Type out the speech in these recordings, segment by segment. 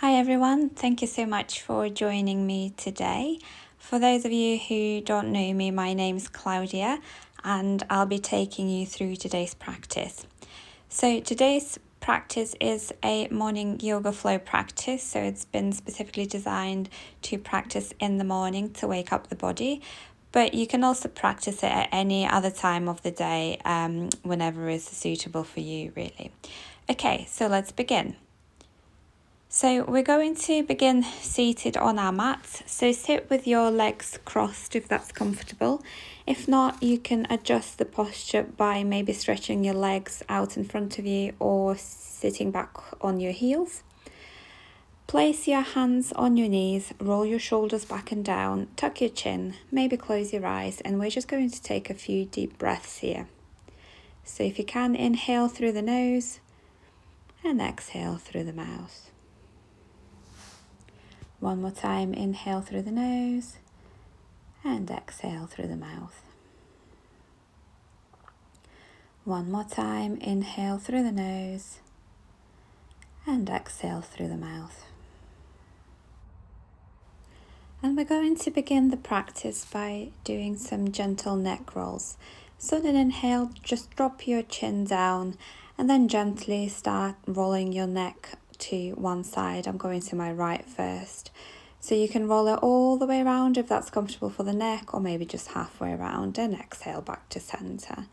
Hi everyone, thank you so much for joining me today. For those of you who don't know me, my name's Claudia and I'll be taking you through today's practice. So today's practice is a morning yoga flow practice, so it's been specifically designed to practice in the morning to wake up the body, but you can also practice it at any other time of the day, whenever is suitable for you really. Okay, so let's begin. So we're going to begin seated on our mat. So sit with your legs crossed if that's comfortable. If not, you can adjust the posture by maybe stretching your legs out in front of you or sitting back on your heels. Place your hands on your knees, roll your shoulders back and down, tuck your chin, maybe close your eyes, and we're just going to take a few deep breaths here. So if you can, inhale through the nose and exhale through the mouth. One more time, inhale through the nose and exhale through the mouth. One more time, inhale through the nose and exhale through the mouth. And we're going to begin the practice by doing some gentle neck rolls. So on an inhale, just drop your chin down and then gently start rolling your neck to one side. I'm going to my right first. So you can roll it all the way around if that's comfortable for the neck, or maybe just halfway around, and exhale back to center.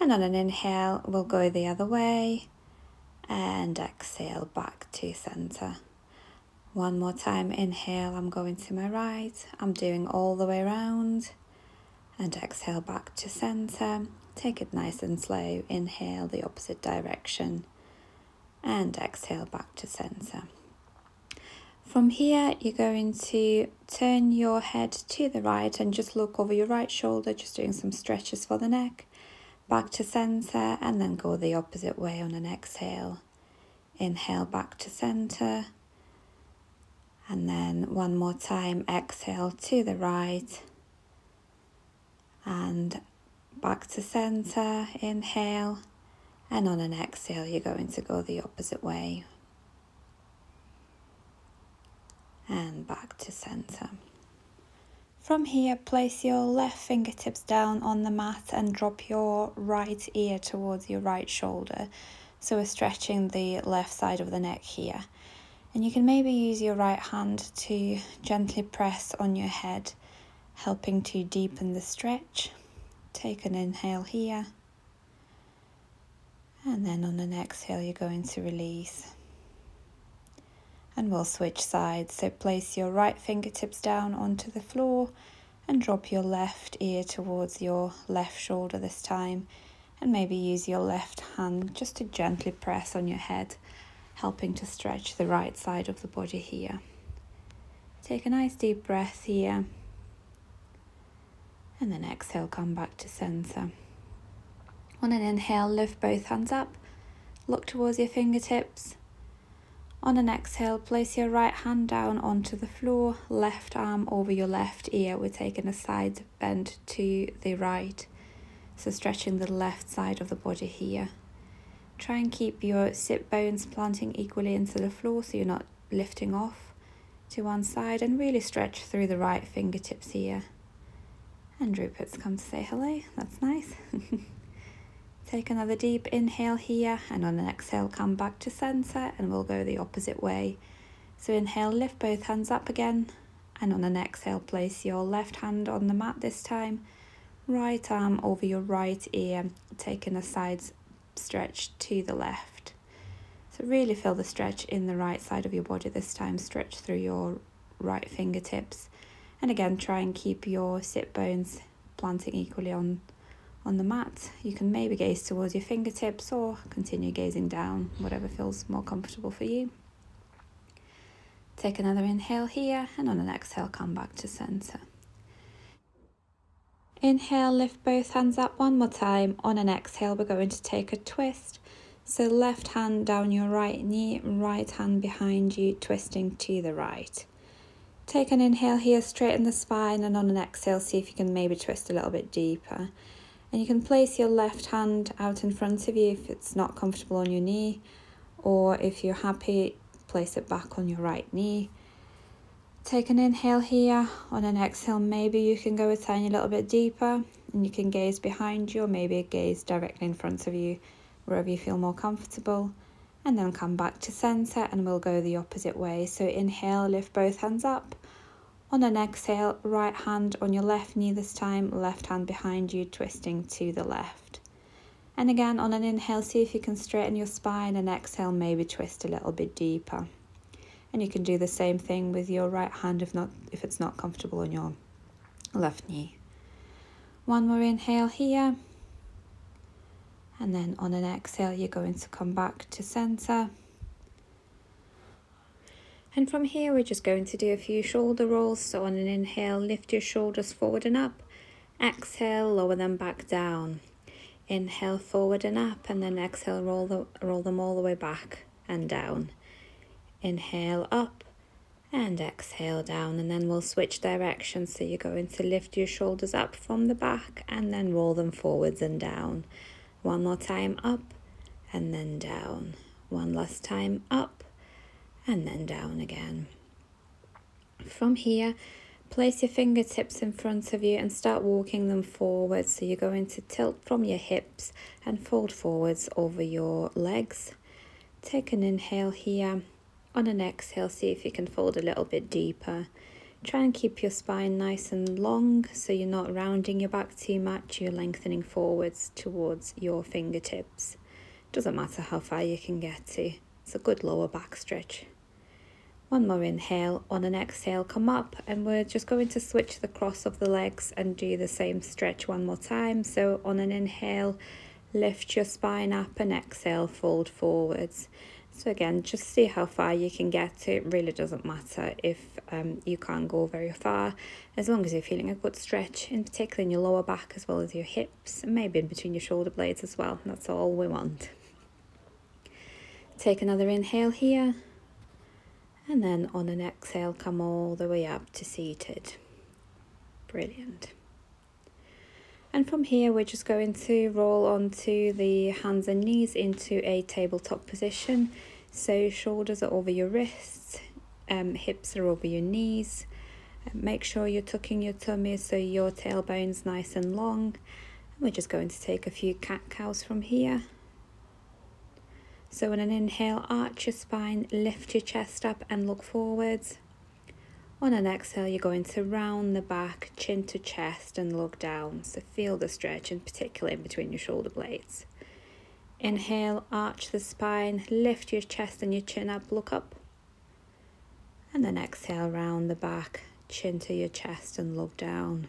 And on an inhale, we'll go the other way and exhale back to center. One more time, inhale, I'm going to my right, I'm doing all the way around, and exhale back to center. Take it nice and slow, inhale the opposite direction, and exhale back to center. From here, you're going to turn your head to the right and just look over your right shoulder, just doing some stretches for the neck, back to center, and then go the opposite way on an exhale. Inhale back to center, and then one more time, exhale to the right, and back to center, inhale, and on an exhale, you're going to go the opposite way. And back to center. From here, place your left fingertips down on the mat and drop your right ear towards your right shoulder. So we're stretching the left side of the neck here. And you can maybe use your right hand to gently press on your head, helping to deepen the stretch. Take an inhale here. And then on an exhale, you're going to release. And we'll switch sides, so place your right fingertips down onto the floor and drop your left ear towards your left shoulder this time, and maybe use your left hand just to gently press on your head, helping to stretch the right side of the body here. Take a nice deep breath here, and then exhale, come back to center. On an inhale, lift both hands up, look towards your fingertips. On an exhale, place your right hand down onto the floor, left arm over your left ear. We're taking a side bend to the right, so stretching the left side of the body here. Try and keep your sit bones planting equally into the floor so you're not lifting off to one side, and really stretch through the right fingertips here. And Rupert's come to say hello, that's nice. Take another deep inhale here, and on an exhale, come back to center, and we'll go the opposite way. So inhale, lift both hands up again, and on an exhale, place your left hand on the mat this time, right arm over your right ear, taking a side stretch to the left. So really feel the stretch in the right side of your body this time, stretch through your right fingertips, and again, try and keep your sit bones planting equally on the mat. You can maybe gaze towards your fingertips or continue gazing down, whatever feels more comfortable for you. Take another inhale here, and on an exhale, come back to center. Inhale, lift both hands up one more time. On an exhale, we're going to take a twist. So left hand down your right knee, right hand behind you, twisting to the right. Take an inhale here, straighten the spine, and on an exhale, see if you can maybe twist a little bit deeper. And you can place your left hand out in front of you if it's not comfortable on your knee, or if you're happy, place it back on your right knee. Take an inhale here. On an exhale, maybe you can go a tiny little bit deeper and you can gaze behind you or maybe gaze directly in front of you, wherever you feel more comfortable. And then come back to center and we'll go the opposite way. So inhale, lift both hands up. On an exhale, right hand on your left knee this time, left hand behind you, twisting to the left. And again, on an inhale, see if you can straighten your spine, and exhale, maybe twist a little bit deeper. And you can do the same thing with your right hand if it's not comfortable on your left knee. One more inhale here. And then on an exhale, you're going to come back to center. And from here, we're just going to do a few shoulder rolls. So on an inhale, lift your shoulders forward and up. Exhale, lower them back down. Inhale, forward and up, and then exhale, roll them all the way back and down. Inhale, up, and exhale, down. And then we'll switch directions. So you're going to lift your shoulders up from the back and then roll them forwards and down. One more time, up, and then down. One last time, up, and then down again. From here, place your fingertips in front of you and start walking them forward. So you're going to tilt from your hips and fold forwards over your legs. Take an inhale here. On an exhale, see if you can fold a little bit deeper. Try and keep your spine nice and long so you're not rounding your back too much. You're lengthening forwards towards your fingertips. Doesn't matter how far you can get to. It's a good lower back stretch. One more inhale. On an exhale, come up, and we're just going to switch the cross of the legs and do the same stretch one more time. So on an inhale, lift your spine up, and exhale, fold forwards. So again, just see how far you can get to. It really doesn't matter if you can't go very far, as long as you're feeling a good stretch, in particular in your lower back as well as your hips, and maybe in between your shoulder blades as well. That's all we want. Take another inhale here. And then on an exhale, come all the way up to seated. Brilliant. And from here, we're just going to roll onto the hands and knees into a tabletop position. So shoulders are over your wrists, hips are over your knees. Make sure you're tucking your tummy so your tailbone's nice and long. And we're just going to take a few cat-cows from here. So on an inhale, arch your spine, lift your chest up and look forwards. On an exhale, you're going to round the back, chin to chest and look down. So feel the stretch, in particular in between your shoulder blades. Inhale, arch the spine, lift your chest and your chin up, look up. And then exhale, round the back, chin to your chest and look down.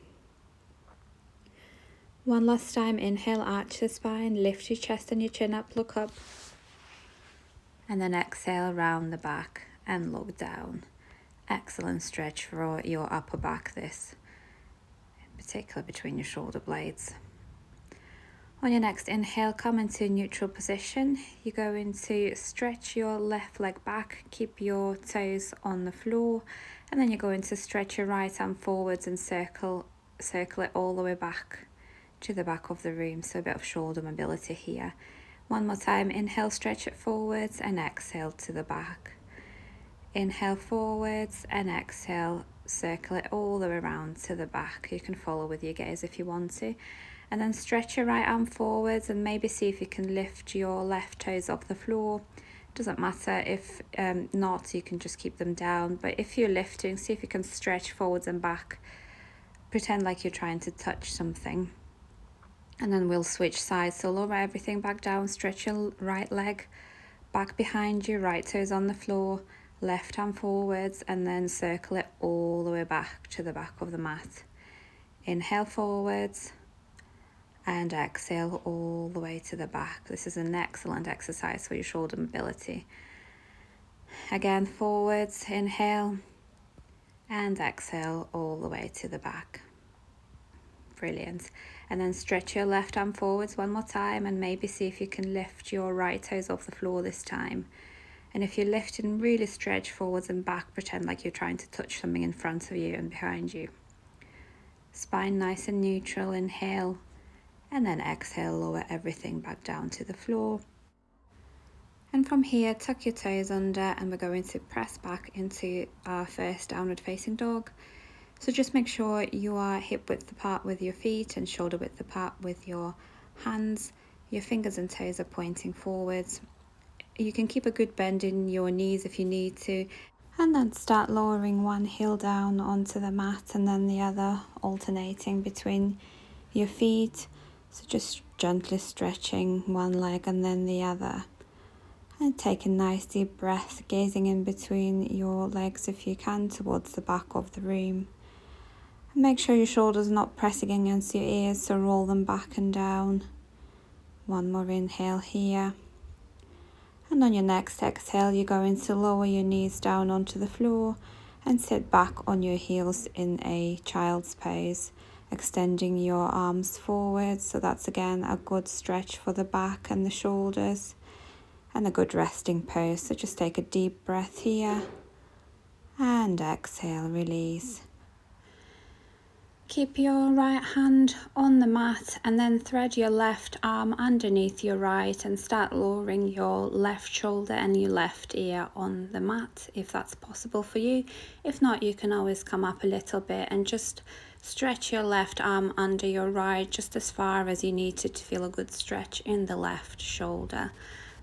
One last time, inhale, arch the spine, lift your chest and your chin up, look up. And then exhale, round the back and look down. Excellent stretch for your upper back, this, in particular between your shoulder blades. On your next inhale, come into neutral position. You're going to stretch your left leg back, keep your toes on the floor, and then you're going to stretch your right arm forwards and circle it all the way back to the back of the room, so a bit of shoulder mobility here. One more time, inhale, stretch it forwards and exhale to the back. Inhale forwards and exhale, circle it all the way around to the back. You can follow with your gaze if you want to. And then stretch your right arm forwards and maybe see if you can lift your left toes off the floor. Doesn't matter if not, you can just keep them down. But if you're lifting, see if you can stretch forwards and back. Pretend like you're trying to touch something. And then we'll switch sides. So lower everything back down, stretch your right leg back behind you, right toes on the floor, left hand forwards, and then circle it all the way back to the back of the mat. Inhale forwards and exhale all the way to the back. This is an excellent exercise for your shoulder mobility. Again, forwards, inhale, and exhale all the way to the back. Brilliant. And then stretch your left arm forwards one more time and maybe see if you can lift your right toes off the floor this time. And if you're lifting, really stretch forwards and back, pretend like you're trying to touch something in front of you and behind you. Spine nice and neutral, inhale, and then exhale, lower everything back down to the floor. And from here, tuck your toes under, and we're going to press back into our first downward facing dog. So just make sure you are hip width apart with your feet and shoulder width apart with your hands. Your fingers and toes are pointing forwards. You can keep a good bend in your knees if you need to, and then start lowering one heel down onto the mat and then the other, alternating between your feet. So just gently stretching one leg and then the other. And take a nice deep breath, gazing in between your legs if you can towards the back of the room. And make sure your shoulders are not pressing against your ears, so roll them back and down. One more inhale here. And on your next exhale, you're going to lower your knees down onto the floor and sit back on your heels in a child's pose, extending your arms forward. So that's again a good stretch for the back and the shoulders, and a good resting pose. So just take a deep breath here and exhale, release. Keep your right hand on the mat and then thread your left arm underneath your right and start lowering your left shoulder and your left ear on the mat if that's possible for you. If not, you can always come up a little bit and just stretch your left arm under your right just as far as you need to feel a good stretch in the left shoulder.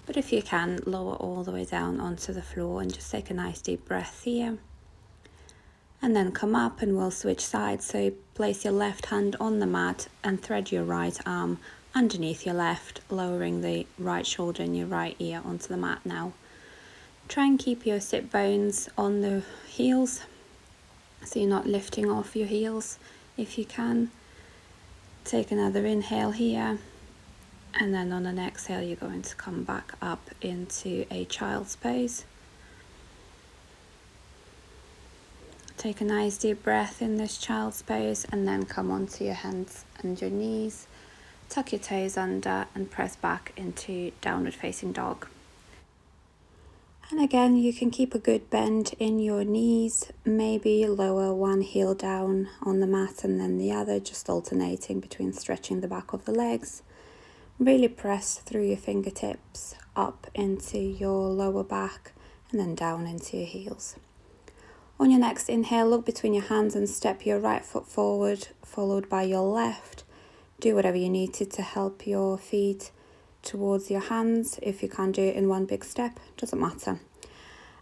But if you can, lower all the way down onto the floor and just take a nice deep breath here. And then come up and we'll switch sides. So place your left hand on the mat and thread your right arm underneath your left, lowering the right shoulder and your right ear onto the mat now. Try and keep your sit bones on the heels, so you're not lifting off your heels if you can. Take another inhale here. And then on an exhale, you're going to come back up into a child's pose. Take a nice deep breath in this child's pose and then come onto your hands and your knees. Tuck your toes under and press back into downward facing dog. And again, you can keep a good bend in your knees, maybe lower one heel down on the mat and then the other, just alternating between stretching the back of the legs. Really press through your fingertips up into your lower back and then down into your heels. On your next inhale, look between your hands and step your right foot forward, followed by your left. Do whatever you need to help your feet towards your hands. If you can't do it in one big step, doesn't matter.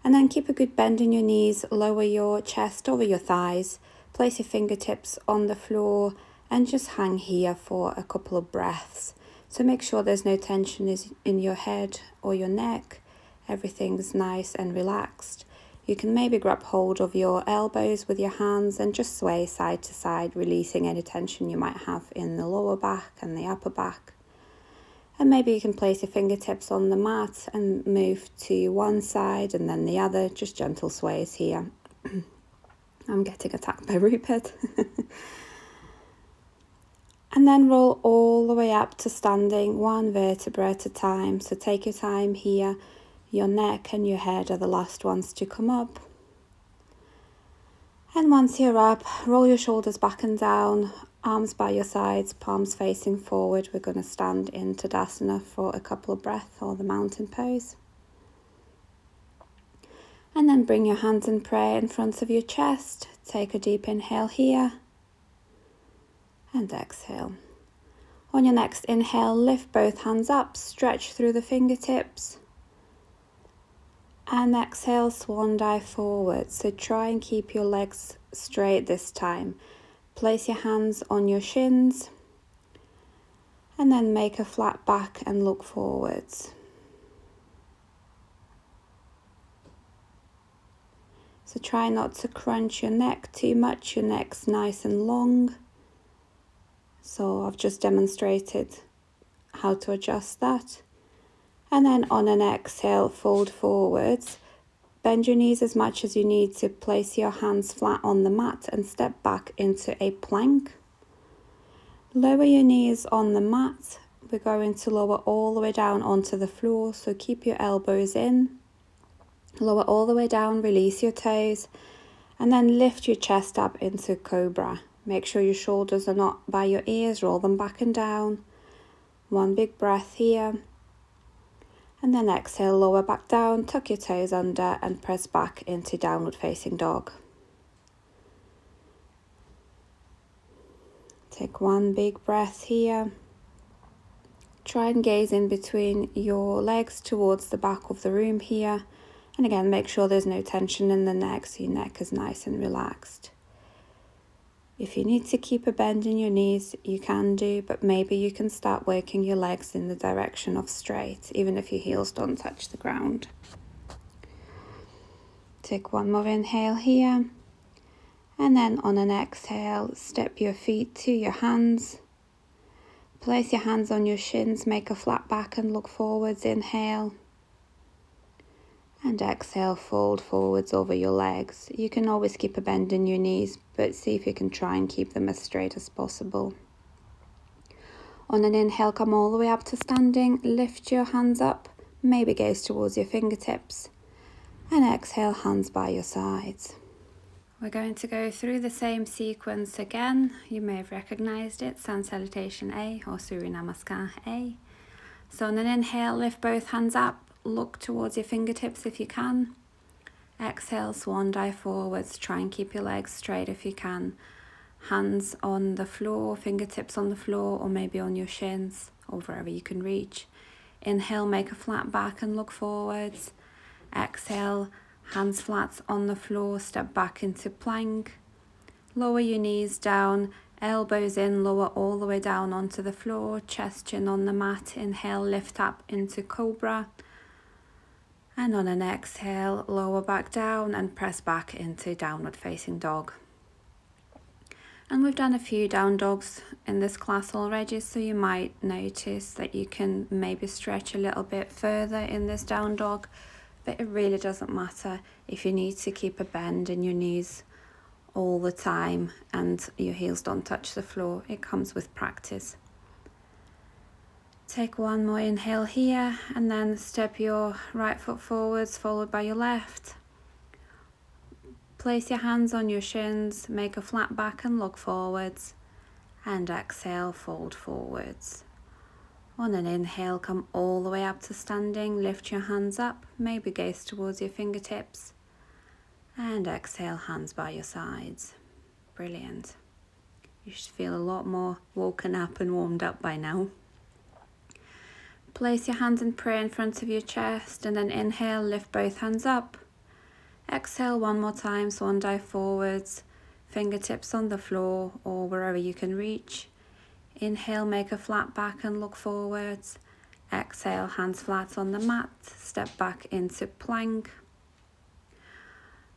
And then keep a good bend in your knees, lower your chest over your thighs, place your fingertips on the floor and just hang here for a couple of breaths. So make sure there's no tension in your head or your neck. Everything's nice and relaxed. You can maybe grab hold of your elbows with your hands and just sway side to side, releasing any tension you might have in the lower back and the upper back. And maybe you can place your fingertips on the mat and move to one side and then the other, just gentle sways here. I'm getting attacked by Rupert. And then roll all the way up to standing, one vertebra at a time. So take your time here. Your neck and your head are the last ones to come up. And once you're up, roll your shoulders back and down, arms by your sides, palms facing forward. We're going to stand in Tadasana for a couple of breaths, or the mountain pose. And then bring your hands in prayer in front of your chest. Take a deep inhale here. And exhale. On your next inhale, lift both hands up, stretch through the fingertips. And exhale, swan dive forward. So try and keep your legs straight this time. Place your hands on your shins. And then make a flat back and look forwards. So try not to crunch your neck too much. Your neck's nice and long. So I've just demonstrated how to adjust that. And then on an exhale, fold forwards. Bend your knees as much as you need to. Place your hands flat on the mat and step back into a plank. Lower your knees on the mat. We're going to lower all the way down onto the floor. So keep your elbows in. Lower all the way down, release your toes. And then lift your chest up into cobra. Make sure your shoulders are not by your ears. Roll them back and down. One big breath here. And then exhale, lower back down, tuck your toes under and press back into downward facing dog. Take one big breath here. Try and gaze in between your legs towards the back of the room here. And again, make sure there's no tension in the neck, so your neck is nice and relaxed. If you need to keep a bend in your knees, you can do, but maybe you can start working your legs in the direction of straight, even if your heels don't touch the ground. Take one more inhale here, and then on an exhale, step your feet to your hands. Place your hands on your shins, make a flat back and look forwards, inhale. And exhale, fold forwards over your legs. You can always keep a bend in your knees, but see if you can try and keep them as straight as possible. On an inhale, come all the way up to standing. Lift your hands up, maybe gaze towards your fingertips. And exhale, hands by your sides. We're going to go through the same sequence again. You may have recognized it, Sun Salutation A or Surya Namaskar A. So on an inhale, lift both hands up. Look towards your fingertips if you can. Exhale, swan dive forwards. Try and keep your legs straight if you can. Hands on the floor, fingertips on the floor, or maybe on your shins, or wherever you can reach. Inhale, make a flat back and look forwards. Exhale, hands flat on the floor, step back into plank. Lower your knees down, elbows in, lower all the way down onto the floor, chest chin on the mat. Inhale, lift up into cobra. And on an exhale, lower back down and press back into downward facing dog. And we've done a few down dogs in this class already, so you might notice that you can maybe stretch a little bit further in this down dog, but it really doesn't matter if you need to keep a bend in your knees all the time and your heels don't touch the floor. It comes with practice. Take one more inhale here and then step your right foot forwards, followed by your left. Place your hands on your shins, make a flat back and look forwards. And exhale, fold forwards. On an inhale, come all the way up to standing, lift your hands up, maybe gaze towards your fingertips. And exhale, hands by your sides. Brilliant. You should feel a lot more woken up and warmed up by now. Place your hands in prayer in front of your chest and then inhale, lift both hands up. Exhale one more time, swan dive forwards, fingertips on the floor or wherever you can reach. Inhale, make a flat back and look forwards. Exhale, hands flat on the mat, step back into plank.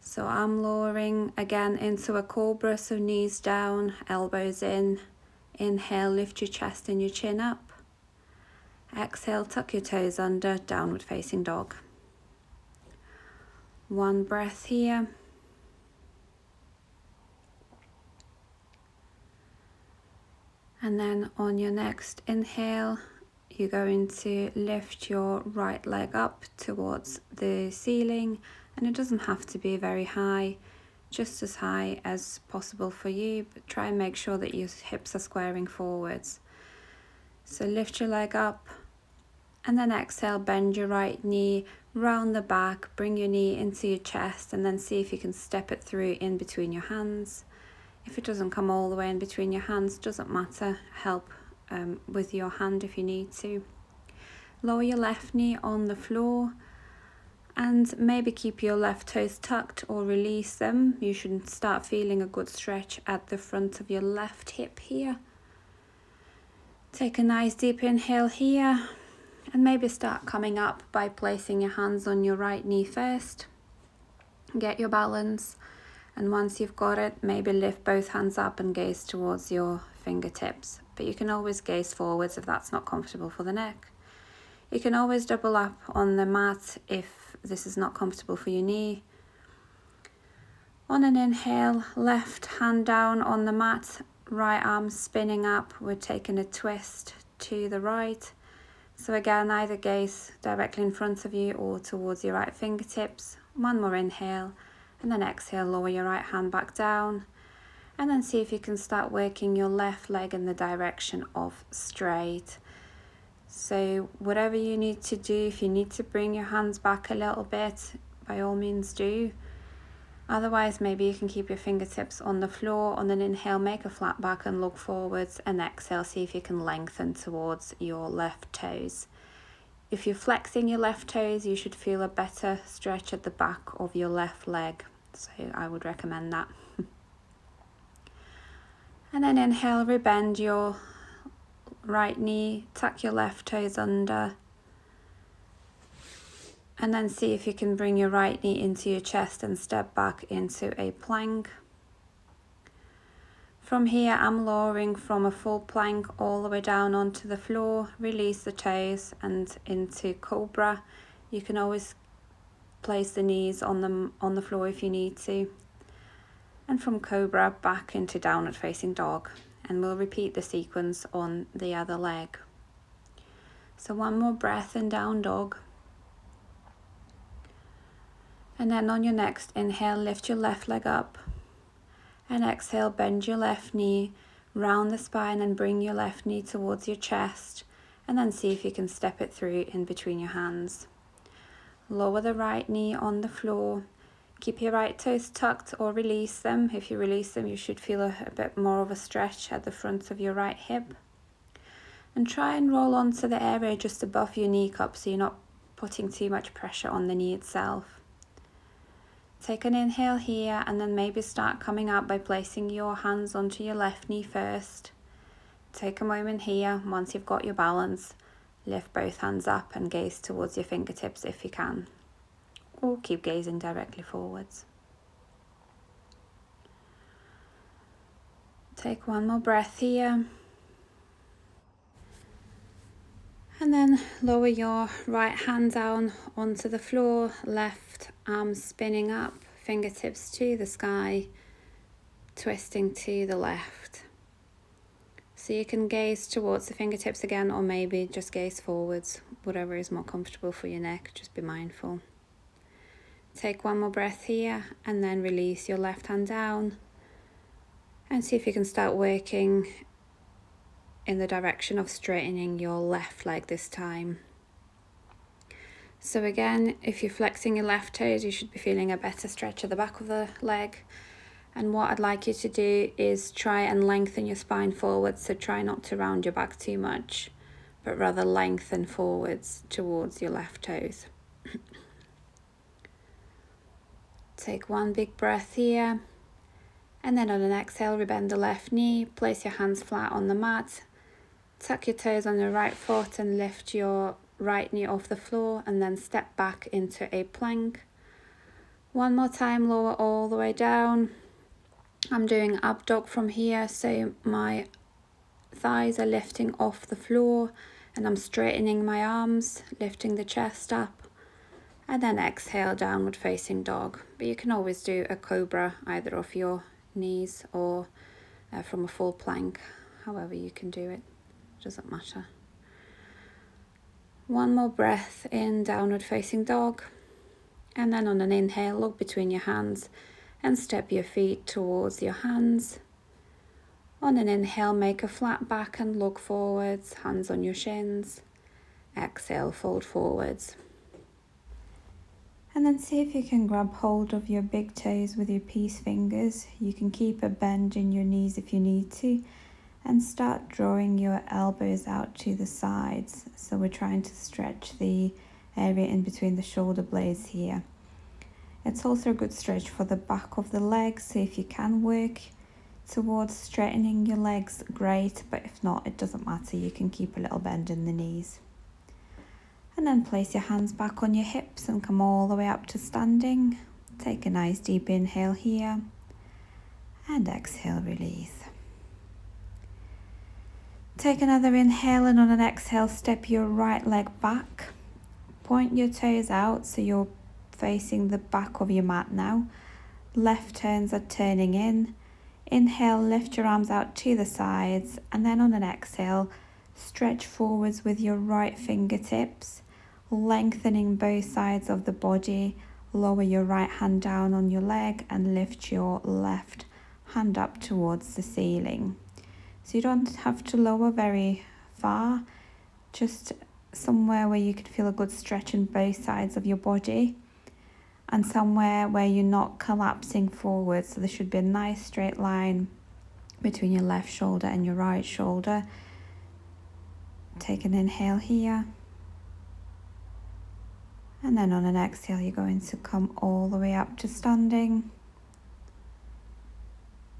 So I'm lowering again into a cobra, so knees down, elbows in. Inhale, lift your chest and your chin up. Exhale, tuck your toes under, downward facing dog. One breath here. And then on your next inhale, you're going to lift your right leg up towards the ceiling, and it doesn't have to be very high, just as high as possible for you, but try and make sure that your hips are squaring forwards. So lift your leg up. And then exhale, bend your right knee round the back, bring your knee into your chest and then see if you can step it through in between your hands. If it doesn't come all the way in between your hands, doesn't matter, help with your hand if you need to. Lower your left knee on the floor and maybe keep your left toes tucked or release them. You should start feeling a good stretch at the front of your left hip here. Take a nice deep inhale here. And maybe start coming up by placing your hands on your right knee first. Get your balance. And once you've got it, maybe lift both hands up and gaze towards your fingertips. But you can always gaze forwards if that's not comfortable for the neck. You can always double up on the mat if this is not comfortable for your knee. On an inhale, left hand down on the mat, right arm spinning up. We're taking a twist to the right. So again, either gaze directly in front of you or towards your right fingertips. One more inhale and then exhale, lower your right hand back down. And then see if you can start working your left leg in the direction of straight. So whatever you need to do, if you need to bring your hands back a little bit, by all means do. Otherwise, maybe you can keep your fingertips on the floor. On an inhale, make a flat back and look forwards, and exhale, see if you can lengthen towards your left toes. If you're flexing your left toes, you should feel a better stretch at the back of your left leg. So I would recommend that. And then inhale, rebend your right knee, tuck your left toes under, and then see if you can bring your right knee into your chest and step back into a plank. From here, I'm lowering from a full plank all the way down onto the floor. Release the toes and into cobra. You can always place the knees on the floor if you need to. And from cobra back into downward facing dog. And we'll repeat the sequence on the other leg. So one more breath in down dog. And then on your next inhale, lift your left leg up. And exhale, bend your left knee, round the spine and bring your left knee towards your chest. And then see if you can step it through in between your hands. Lower the right knee on the floor. Keep your right toes tucked or release them. If you release them, you should feel a bit more of a stretch at the front of your right hip. And try and roll onto the area just above your kneecap so you're not putting too much pressure on the knee itself. Take an inhale here and then maybe start coming up by placing your hands onto your left knee first. Take a moment here. Once you've got your balance, lift both hands up and gaze towards your fingertips if you can. Or keep gazing directly forwards. Take one more breath here. And then lower your right hand down onto the floor, left arm spinning up, fingertips to the sky, twisting to the left. So you can gaze towards the fingertips again, or maybe just gaze forwards, whatever is more comfortable for your neck, just be mindful. Take one more breath here and then release your left hand down and see if you can start working in the direction of straightening your left leg this time. So again, if you're flexing your left toes, you should be feeling a better stretch at the back of the leg. And what I'd like you to do is try and lengthen your spine forwards, so try not to round your back too much, but rather lengthen forwards towards your left toes. Take one big breath here, and then on an exhale, rebend the left knee, place your hands flat on the mat, tuck your toes on your right foot and lift your right knee off the floor, and then step back into a plank. One more time, lower all the way down. I'm doing up dog from here, so my thighs are lifting off the floor and I'm straightening my arms, lifting the chest up, and then exhale, downward facing dog. But you can always do a cobra either off your knees or from a full plank, however you can do it, doesn't matter. One more breath in downward facing dog, and then on an inhale, look between your hands and step your feet towards your hands. On an inhale, make a flat back and look forwards, hands on your shins. Exhale, fold forwards. And then see if you can grab hold of your big toes with your peace fingers. You can keep a bend in your knees if you need to, and start drawing your elbows out to the sides. So we're trying to stretch the area in between the shoulder blades here. It's also a good stretch for the back of the legs, so if you can work towards straightening your legs, great, but if not, it doesn't matter, you can keep a little bend in the knees. And then place your hands back on your hips and come all the way up to standing. Take a nice deep inhale here, and exhale, release. Take another inhale, and on an exhale, step your right leg back. Point your toes out so you're facing the back of your mat now. Left turns are turning in. Inhale, lift your arms out to the sides, and then on an exhale, stretch forwards with your right fingertips, lengthening both sides of the body. Lower your right hand down on your leg and lift your left hand up towards the ceiling. So you don't have to lower very far. just somewhere where you can feel a good stretch in both sides of your body, and somewhere where you're not collapsing forward. So there should be a nice straight line between your left shoulder and your right shoulder. Take an inhale here. And then on an exhale, you're going to come all the way up to standing.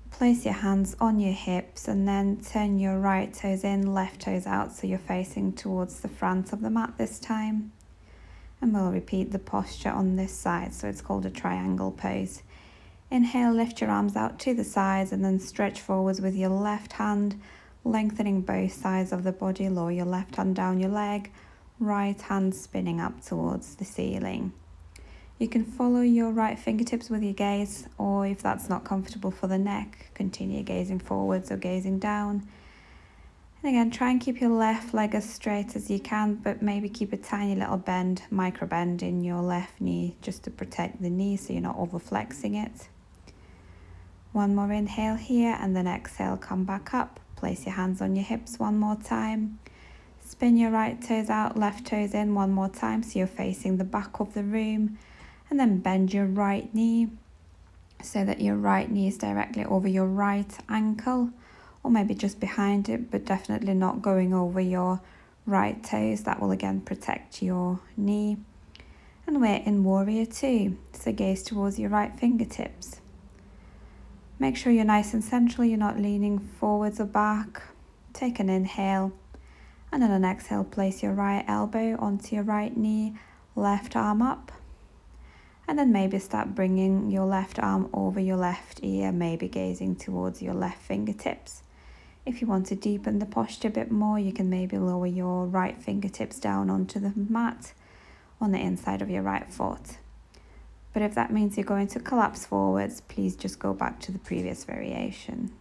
Place your hands on your hips and then turn your right toes in, left toes out, so you're facing towards the front of the mat this time. And we'll repeat the posture on this side, so it's called a triangle pose. Inhale, lift your arms out to the sides and then stretch forwards with your left hand, lengthening both sides of the body. Lower your left hand down your leg, right hand spinning up towards the ceiling. You can follow your right fingertips with your gaze, or if that's not comfortable for the neck, continue gazing forwards or gazing down. And again, try and keep your left leg as straight as you can, but maybe keep a tiny little bend, micro bend in your left knee just to protect the knee so you're not over flexing it. One more inhale here, and then exhale, come back up. Place your hands on your hips one more time. Spin your right toes out, left toes in one more time so you're facing the back of the room. And then bend your right knee so that your right knee is directly over your right ankle, or maybe just behind it, but definitely not going over your right toes. That will again protect your knee. And we're in Warrior Two, so gaze towards your right fingertips. Make sure you're nice and central, you're not leaning forwards or back. Take an inhale, and on an exhale, place your right elbow onto your right knee, left arm up. And then maybe start bringing your left arm over your left ear, maybe gazing towards your left fingertips. If you want to deepen the posture a bit more, you can maybe lower your right fingertips down onto the mat on the inside of your right foot. But if that means you're going to collapse forwards, please just go back to the previous variation.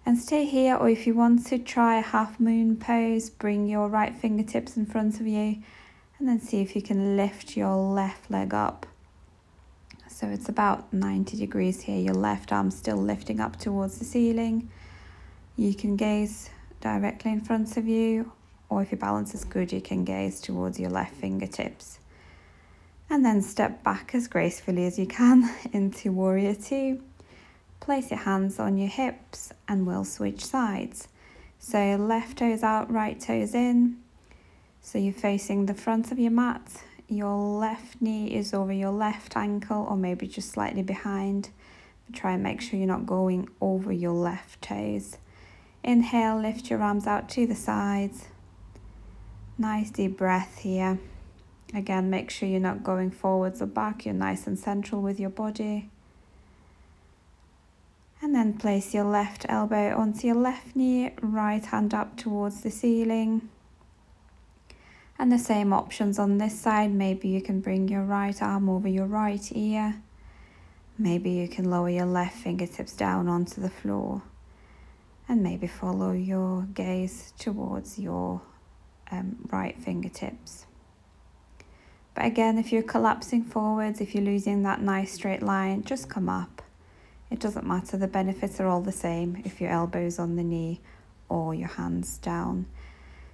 And stay here, or if you want to try a half moon pose, bring your right fingertips in front of you and then see if you can lift your left leg up. So it's about 90 degrees here, your left arm still lifting up towards the ceiling. You can gaze directly in front of you, or if your balance is good, you can gaze towards your left fingertips. And then step back as gracefully as you can into Warrior Two. Place your hands on your hips and we'll switch sides. So left toes out, right toes in. So you're facing the front of your mat. Your left knee is over your left ankle, or maybe just slightly behind. But try and make sure you're not going over your left toes. Inhale, lift your arms out to the sides. Nice deep breath here. Again, make sure you're not going forwards or back. You're nice and central with your body. And then place your left elbow onto your left knee, right hand up towards the ceiling. And the same options on this side. Maybe you can bring your right arm over your right ear. Maybe you can lower your left fingertips down onto the floor. And maybe follow your gaze towards your right fingertips. But again, if you're collapsing forwards, if you're losing that nice straight line, just come up. It doesn't matter, the benefits are all the same if your elbow's on the knee or your hands down.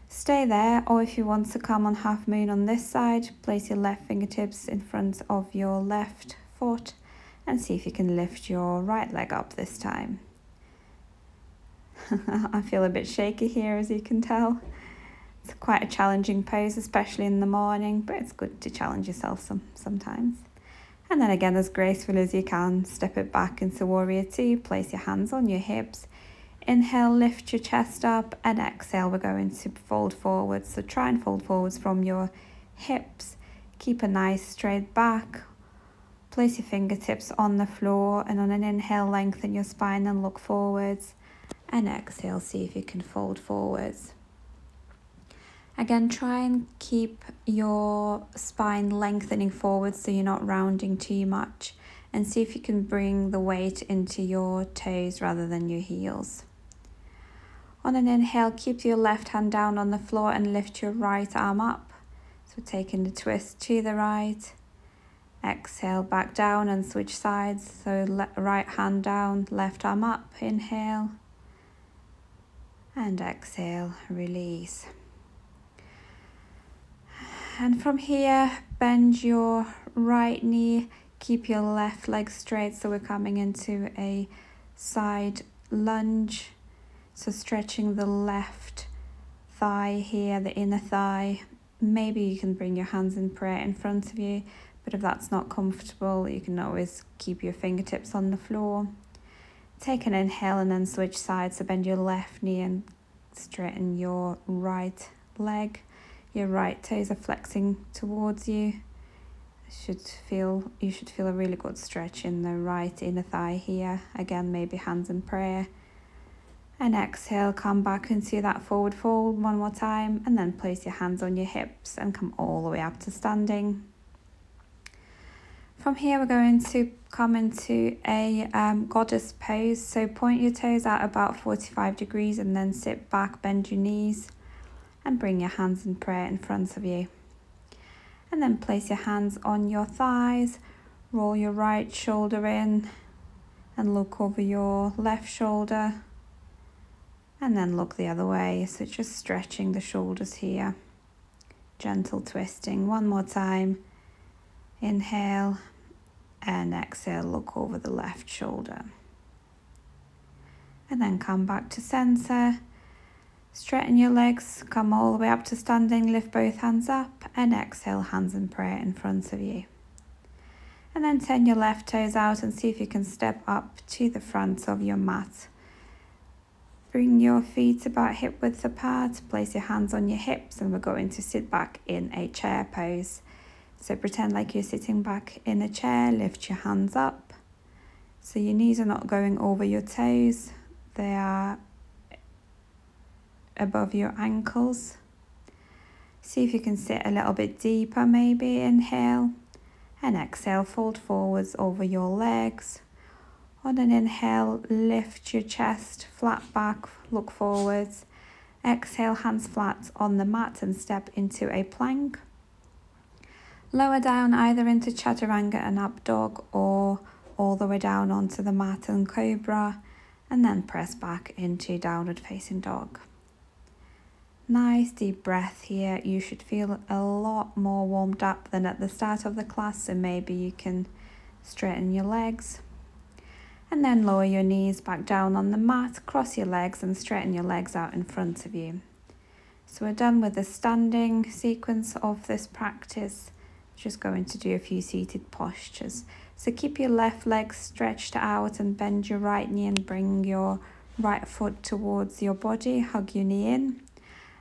Stay there, or if you want to come on half moon on this side, place your left fingertips in front of your left foot and see if you can lift your right leg up this time. I feel a bit shaky here, as you can tell. It's quite a challenging pose, especially in the morning, but it's good to challenge yourself sometimes. And then again, as graceful as you can, step it back into Warrior Two, place your hands on your hips. Inhale, lift your chest up, and exhale, we're going to fold forwards. So try and fold forwards from your hips. Keep a nice straight back. Place your fingertips on the floor, and on an inhale, lengthen your spine and look forwards. And exhale, see if you can fold forwards. Again, try and keep your spine lengthening forward so you're not rounding too much, and see if you can bring the weight into your toes rather than your heels. On an inhale, keep your left hand down on the floor and lift your right arm up. So taking the twist to the right. Exhale, back down and switch sides. So right hand down, left arm up. Inhale. And exhale, release. And from here, bend your right knee, keep your left leg straight, so we're coming into a side lunge. So stretching the left thigh here, the inner thigh. Maybe you can bring your hands in prayer in front of you, but if that's not comfortable, you can always keep your fingertips on the floor. Take an inhale and then switch sides, so bend your left knee and straighten your right leg. Your right toes are flexing towards you. You should feel a really good stretch in the right inner thigh here. Again, maybe hands in prayer. And exhale, come back into that forward fold one more time, and then place your hands on your hips and come all the way up to standing. From here, we're going to come into a goddess pose. So point your toes out about 45 degrees and then sit back, bend your knees and bring your hands in prayer in front of you. And then place your hands on your thighs, roll your right shoulder in and look over your left shoulder. And then look the other way, so just stretching the shoulders here. Gentle twisting. One more time. Inhale and exhale, look over the left shoulder. And then come back to center. Straighten your legs, come all the way up to standing, lift both hands up and exhale, hands in prayer in front of you. And then turn your left toes out and see if you can step up to the front of your mat. Bring your feet about hip width apart, place your hands on your hips, and we're going to sit back in a chair pose. So pretend like you're sitting back in a chair, lift your hands up. So your knees are not going over your toes, they are above your ankles. See if you can sit a little bit deeper, maybe inhale, and exhale, fold forwards over your legs. On an inhale, lift your chest, flat back, look forwards. Exhale, hands flat on the mat and step into a plank. Lower down either into chaturanga and up dog or all the way down onto the mat and cobra, and then press back into downward facing dog. Nice deep breath here. You should feel a lot more warmed up than at the start of the class, so maybe you can straighten your legs. And then lower your knees back down on the mat, cross your legs and straighten your legs out in front of you. So we're done with the standing sequence of this practice. Just going to do a few seated postures. So keep your left leg stretched out and bend your right knee and bring your right foot towards your body. Hug your knee in.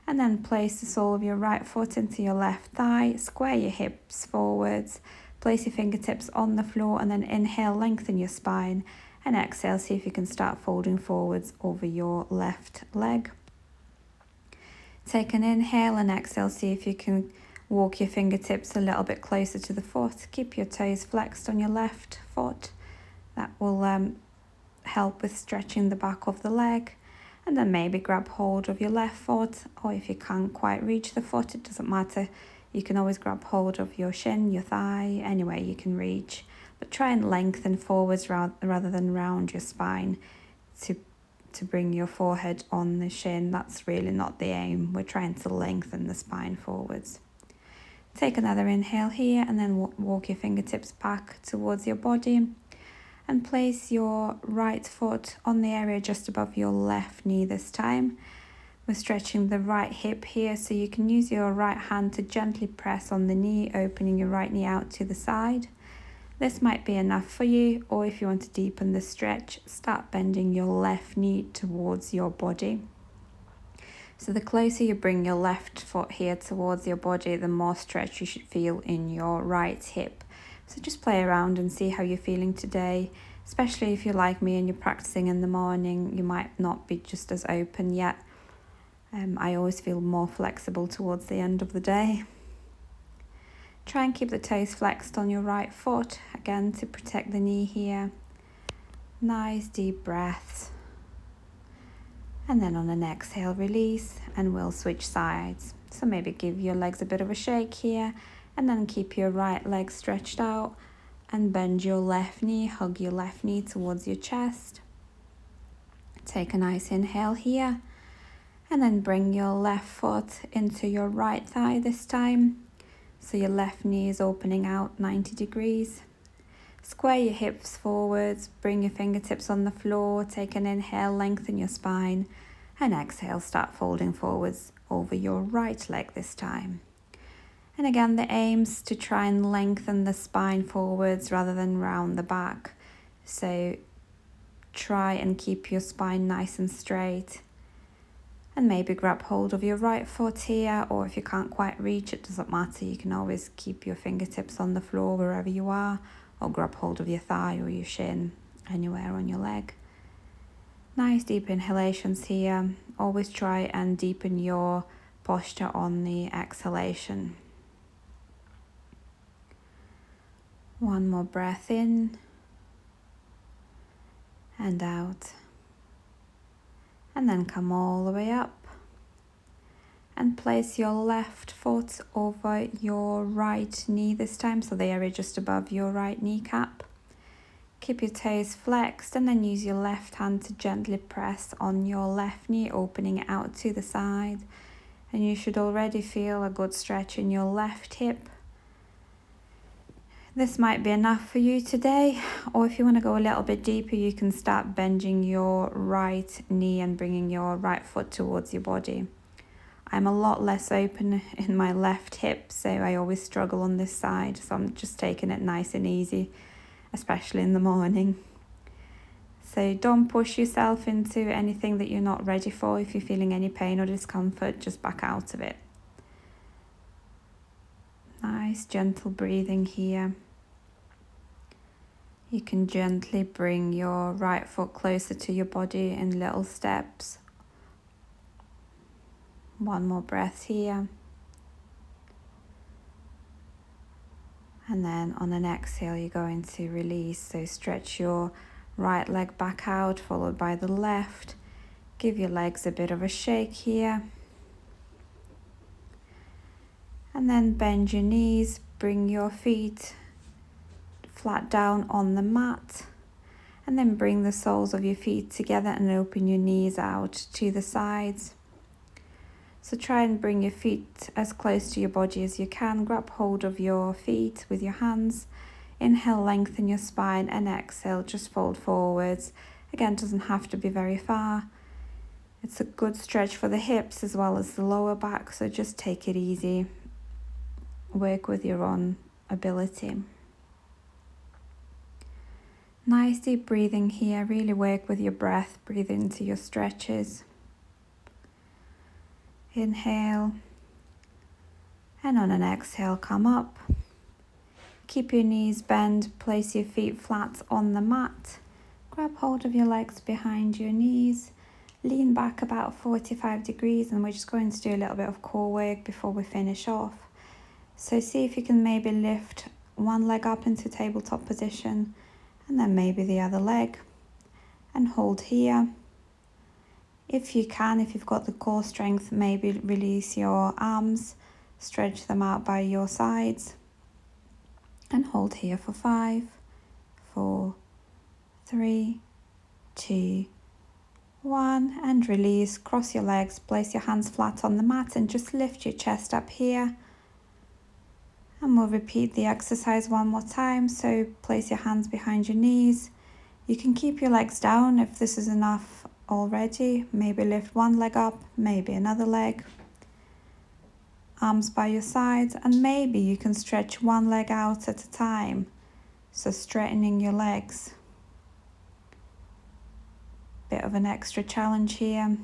And then place the sole of your right foot into your left thigh. Square your hips forwards. Place your fingertips on the floor and then inhale, lengthen your spine. And exhale, see if you can start folding forwards over your left leg. Take an inhale and exhale, see if you can walk your fingertips a little bit closer to the foot. Keep your toes flexed on your left foot. That will help with stretching the back of the leg. And then maybe grab hold of your left foot, or if you can't quite reach the foot, it doesn't matter. You can always grab hold of your shin, your thigh, anywhere you can reach. But try and lengthen forwards rather than round your spine to bring your forehead on the shin. That's really not the aim. We're trying to lengthen the spine forwards. Take another inhale here and then walk your fingertips back towards your body and place your right foot on the area just above your left knee this time. We're stretching the right hip here, so you can use your right hand to gently press on the knee, opening your right knee out to the side. This might be enough for you, or if you want to deepen the stretch, start bending your left knee towards your body. So the closer you bring your left foot here towards your body, the more stretch you should feel in your right hip. So just play around and see how you're feeling today, especially if you're like me and you're practicing in the morning, you might not be just as open yet. I always feel more flexible towards the end of the day. Try and keep the toes flexed on your right foot, again to protect the knee here. Nice deep breaths. And then on an exhale, release, and we'll switch sides. So maybe give your legs a bit of a shake here, and then keep your right leg stretched out and bend your left knee, hug your left knee towards your chest. Take a nice inhale here, and then bring your left foot into your right thigh this time. So your left knee is opening out 90 degrees. Square your hips forwards, bring your fingertips on the floor, take an inhale, lengthen your spine, and exhale, start folding forwards over your right leg this time. And again, the aim's to try and lengthen the spine forwards rather than round the back. So try and keep your spine nice and straight. And maybe grab hold of your right foot here, or if you can't quite reach, it doesn't matter. You can always keep your fingertips on the floor wherever you are, or grab hold of your thigh or your shin, anywhere on your leg. Nice deep inhalations here. Always try and deepen your posture on the exhalation. One more breath in and out. And then come all the way up and place your left foot over your right knee this time, so the area just above your right kneecap. Keep your toes flexed and then use your left hand to gently press on your left knee, opening it out to the side. And you should already feel a good stretch in your left hip. This might be enough for you today, or if you want to go a little bit deeper, you can start bending your right knee and bringing your right foot towards your body. I'm a lot less open in my left hip, so I always struggle on this side, so I'm just taking it nice and easy, especially in the morning. So don't push yourself into anything that you're not ready for. If you're feeling any pain or discomfort, just back out of it. Nice gentle breathing here. You can gently bring your right foot closer to your body in little steps. One more breath here. And then on an exhale, you're going to release. So stretch your right leg back out, followed by the left. Give your legs a bit of a shake here. And then bend your knees, bring your feet flat down on the mat. And then bring the soles of your feet together and open your knees out to the sides. So try and bring your feet as close to your body as you can. Grab hold of your feet with your hands. Inhale, lengthen your spine, and exhale, just fold forwards. Again, doesn't have to be very far. It's a good stretch for the hips as well as the lower back, so just take it easy. Work with your own ability. Nice deep breathing here. Really work with your breath. Breathe into your stretches. Inhale. And on an exhale, come up. Keep your knees bent. Place your feet flat on the mat. Grab hold of your legs behind your knees. Lean back about 45 degrees, and we're just going to do a little bit of core work before we finish off. So see if you can maybe lift one leg up into tabletop position, and then maybe the other leg, and hold here. If you can, if you've got the core strength, maybe release your arms, stretch them out by your sides, and hold here for 5, 4, 3, 2, 1, and release. Cross your legs, place your hands flat on the mat, and just lift your chest up here. And we'll repeat the exercise one more time. So place your hands behind your knees. You can keep your legs down if this is enough already. Maybe lift one leg up, maybe another leg. Arms by your sides, and maybe you can stretch one leg out at a time. So straightening your legs. Bit of an extra challenge here.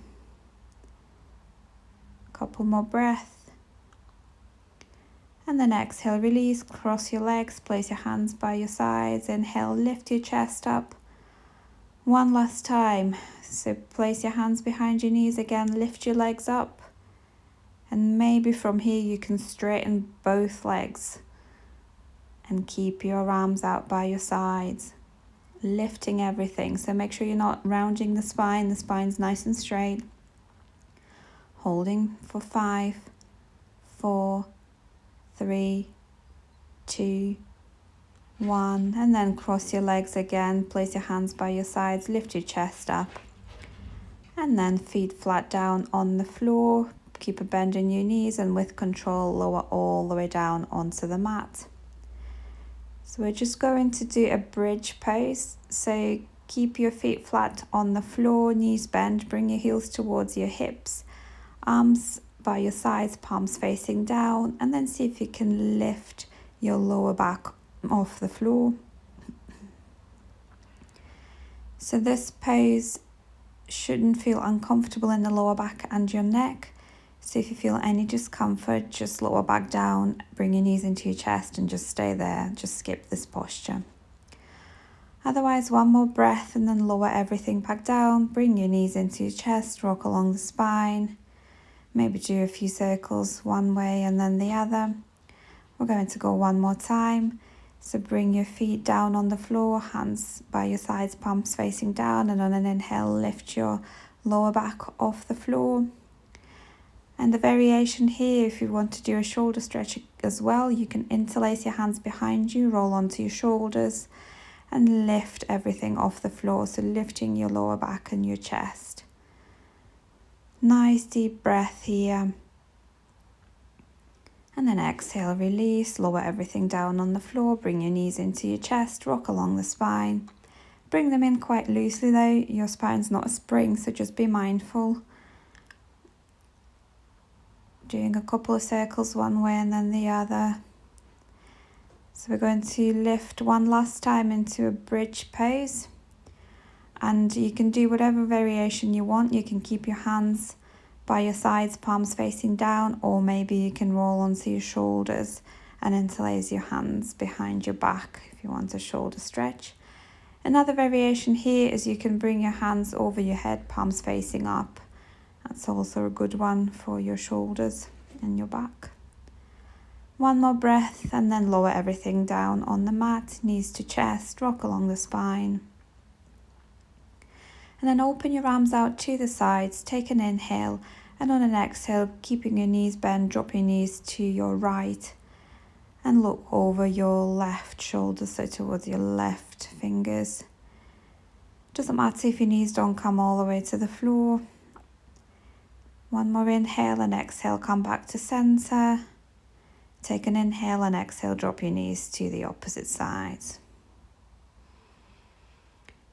Couple more breaths. And then exhale, release, cross your legs, place your hands by your sides. Inhale, lift your chest up. One last time. So place your hands behind your knees again, lift your legs up. And maybe from here you can straighten both legs. And keep your arms out by your sides. Lifting everything. So make sure you're not rounding the spine. The spine's nice and straight. Holding for 5, 4, 3, 2, 1, and then cross your legs again. Place your hands by your sides, lift your chest up, and then feet flat down on the floor. keep a bend in your knees, and with control lower all the way down onto the mat. So we're just going to do a bridge pose. So keep your feet flat on the floor, knees bent, bring your heels towards your hips, arms by your sides, palms facing down, and then see if you can lift your lower back off the floor. So this pose shouldn't feel uncomfortable in the lower back and your neck. So if you feel any discomfort, just lower back down, bring your knees into your chest and just stay there. Just skip this posture. Otherwise, one more breath and then lower everything back down. Bring your knees into your chest, rock along the spine. Maybe do a few circles one way and then the other. We're going to go one more time. So bring your feet down on the floor, hands by your sides, palms facing down, and on an inhale, lift your lower back off the floor. And the variation here, if you want to do a shoulder stretch as well, you can interlace your hands behind you, roll onto your shoulders, and lift everything off the floor. So lifting your lower back and your chest. Nice deep breath here. And then exhale, release, lower everything down on the floor, bring your knees into your chest, rock along the spine. Bring them in quite loosely though, your spine's not a spring, so just be mindful. Doing a couple of circles one way and then the other. So we're going to lift one last time into a bridge pose. And you can do whatever variation you want. You can keep your hands by your sides, palms facing down, or maybe you can roll onto your shoulders and interlace your hands behind your back if you want a shoulder stretch. Another variation here is you can bring your hands over your head, palms facing up. That's also a good one for your shoulders and your back. One more breath and then lower everything down on the mat, knees to chest, rock along the spine. And then open your arms out to the sides, take an inhale, and on an exhale, keeping your knees bent, drop your knees to your right and look over your left shoulder, so towards your left fingers. Doesn't matter if your knees don't come all the way to the floor. One more inhale and exhale, come back to center. Take an inhale and exhale, drop your knees to the opposite side.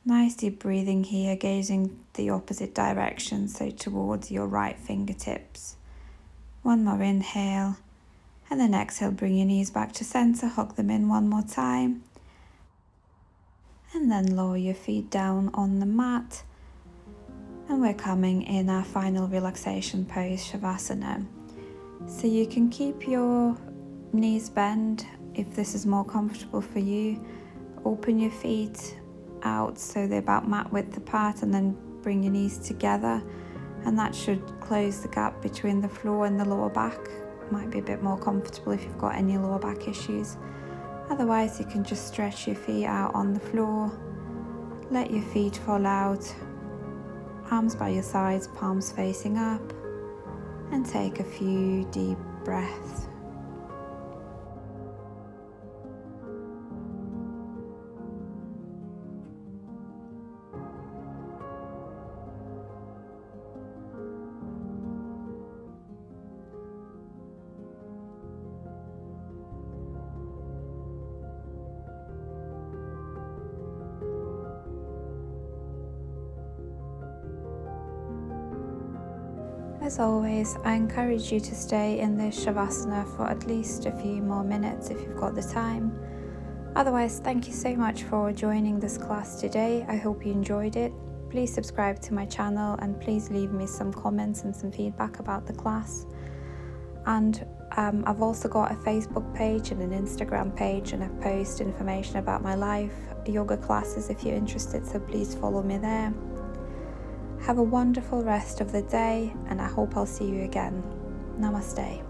Nice deep breathing here, gazing the opposite direction, so towards your right fingertips. One more inhale, and then exhale, bring your knees back to center, hug them in one more time. And then lower your feet down on the mat. And we're coming in our final relaxation pose, Shavasana. So you can keep your knees bent if this is more comfortable for you. Open your feet out so they're about mat width apart, and then bring your knees together, and that should close the gap between the floor and the lower back. Might be a bit more comfortable if you've got any lower back issues. Otherwise, you can just stretch your feet out on the floor, let your feet fall out, arms by your sides, palms facing up, and take a few deep breaths. As always, I encourage you to stay in this Shavasana for at least a few more minutes if you've got the time. Otherwise, thank you so much for joining this class today. I hope you enjoyed it. Please subscribe to my channel and please leave me some comments and some feedback about the class. And I've also got a Facebook page and an Instagram page, and I post information about my live yoga classes if you're interested, so please follow me there. Have a wonderful rest of the day, and I hope I'll see you again. Namaste.